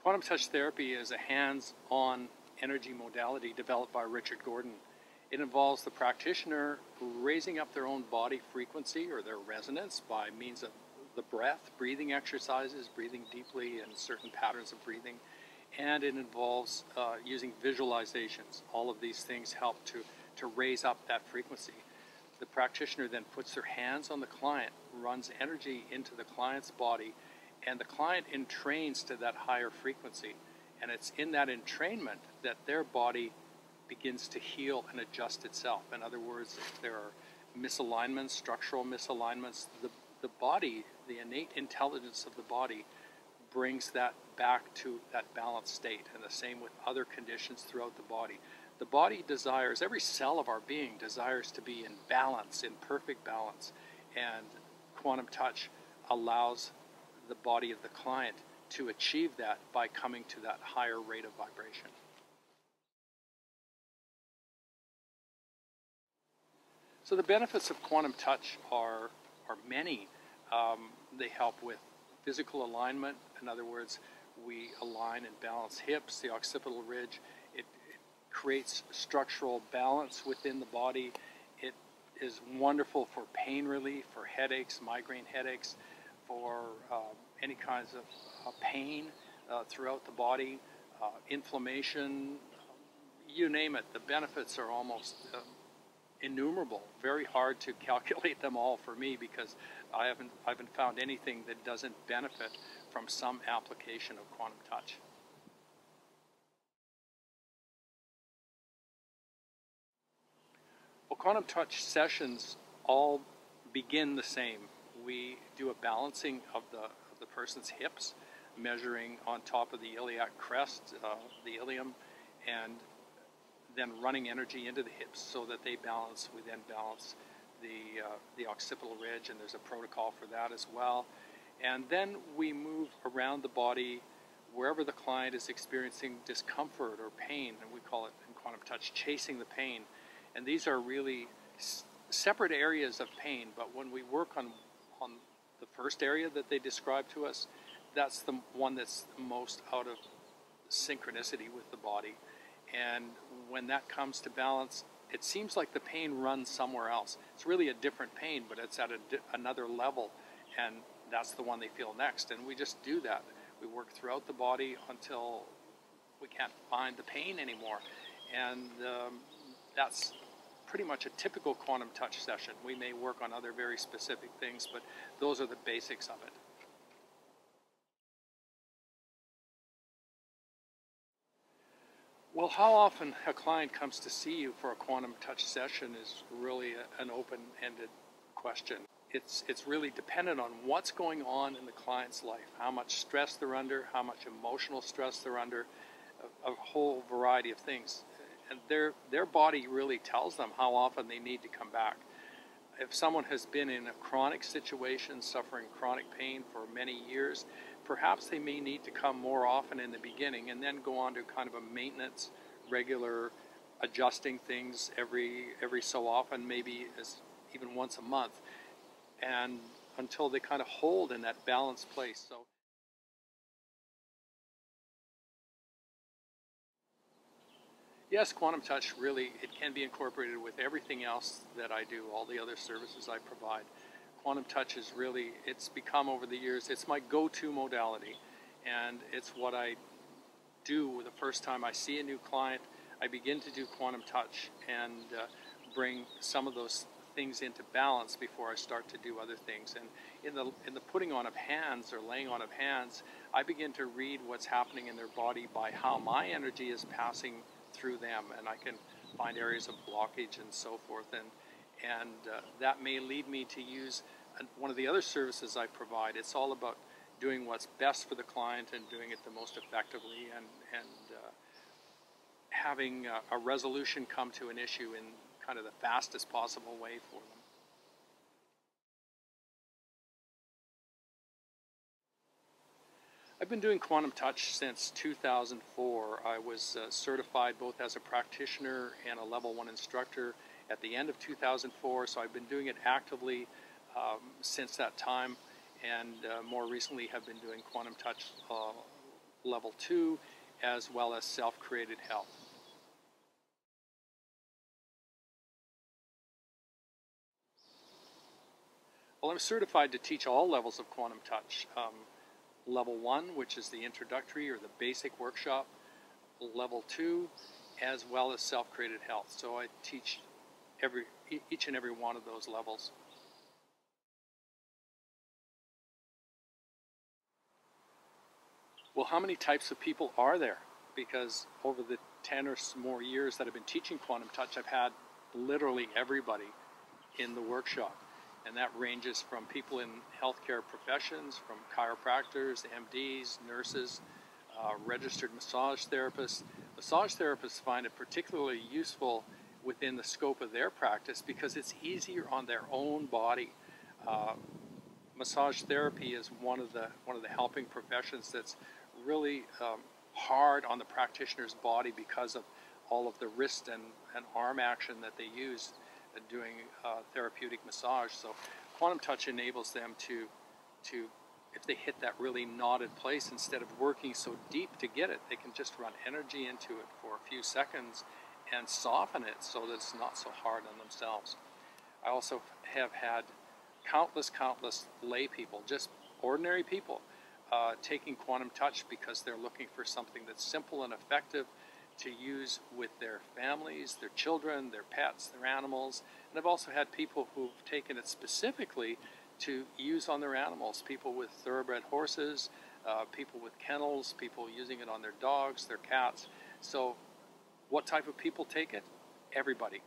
Quantum touch therapy is a hands-on energy modality developed by Richard Gordon. It involves the practitioner raising up their own body frequency or their resonance by means of the breath, breathing exercises, breathing deeply and certain patterns of breathing, and it involves using visualizations. All of these things help to raise up that frequency. The practitioner then puts their hands on the client, runs energy into the client's body, and the client entrains to that higher frequency. And it's in that entrainment that their body begins to heal and adjust itself. In other words, if there are misalignments, structural misalignments, the body, the innate intelligence of the body brings that back to that balanced state, and the same with other conditions throughout the body. The body desires, every cell of our being desires to be in balance, in perfect balance, and quantum touch allows the body of the client to achieve that by coming to that higher rate of vibration. So the benefits of quantum touch are many. They help with physical alignment. In other words, we align and balance hips, the occipital ridge. It creates structural balance within the body. It is wonderful for pain relief, for headaches, migraine headaches, for any kinds of pain throughout the body, inflammation, you name it. The benefits are almost innumerable. Very hard to calculate them all for me because I haven't found anything that doesn't benefit from some application of quantum touch. Well, quantum touch sessions all begin the same. We do a balancing of the person's hips, measuring on top of the iliac crest, the ilium, and then running energy into the hips so that they balance. We then balance the occipital ridge, and there's a protocol for that as well. And then we move around the body wherever the client is experiencing discomfort or pain, and we call it in quantum touch chasing the pain. And these are really separate areas of pain, but when we work on the first area that they describe to us, that's the one that's most out of synchronicity with the body. And when that comes to balance, it seems like the pain runs somewhere else. It's really a different pain, but it's at another level, and that's the one they feel next. And we just do that. We work throughout the body until we can't find the pain anymore. And that's pretty much a typical quantum touch session. We may work on other very specific things, but those are the basics of it. Well, how often a client comes to see you for a quantum touch session is really an open-ended question. It's really dependent on what's going on in the client's life, how much stress they're under, how much emotional stress they're under, a whole variety of things. And their body really tells them how often they need to come back. If someone has been in a chronic situation, suffering chronic pain for many years, perhaps they may need to come more often in the beginning and then go on to kind of a maintenance, regular adjusting things every so often, maybe as even once a month, and until they kind of hold in that balanced place. So yes, quantum touch really, it can be incorporated with everything else that I do, all the other services I provide. Quantum touch is really, it's become over the years, it's my go-to modality, and it's what I do the first time I see a new client. I begin to do quantum touch and bring some of those things into balance before I start to do other things. And in the putting on of hands or laying on of hands, I begin to read what's happening in their body by how my energy is passing through them, and I can find areas of blockage and so forth, and that may lead me to use one of the other services I provide. It's all about doing what's best for the client and doing it the most effectively, and having a resolution come to an issue in kind of the fastest possible way for them. I've been doing quantum touch since 2004. I was certified both as a practitioner and a level 1 instructor at the end of 2004, so I've been doing it actively since that time, and more recently have been doing quantum touch level 2, as well as self-created health. Well, I'm certified to teach all levels of quantum touch. Level 1, which is the introductory or the basic workshop, level 2, as well as self-created health. So I teach each and every one of those levels. Well, how many types of people are there? Because over the 10 or more years that I've been teaching quantum touch, I've had literally everybody in the workshop. And that ranges from people in healthcare professions, from chiropractors, MDs, nurses, registered massage therapists. Massage therapists find it particularly useful within the scope of their practice because it's easier on their own body. Massage therapy is one of the helping professions that's really hard on the practitioner's body because of all of the wrist and arm action that they use doing therapeutic massage. So quantum touch enables them to if they hit that really knotted place, instead of working so deep to get it, they can just run energy into it for a few seconds and soften it so that it's not so hard on themselves. I also have had countless lay people, just ordinary people, taking quantum touch because they're looking for something that's simple and effective to use with their families, their children, their pets, their animals. And I've also had people who've taken it specifically to use on their animals, people with thoroughbred horses, people with kennels, people using it on their dogs, their cats. So what type of people take it? Everybody.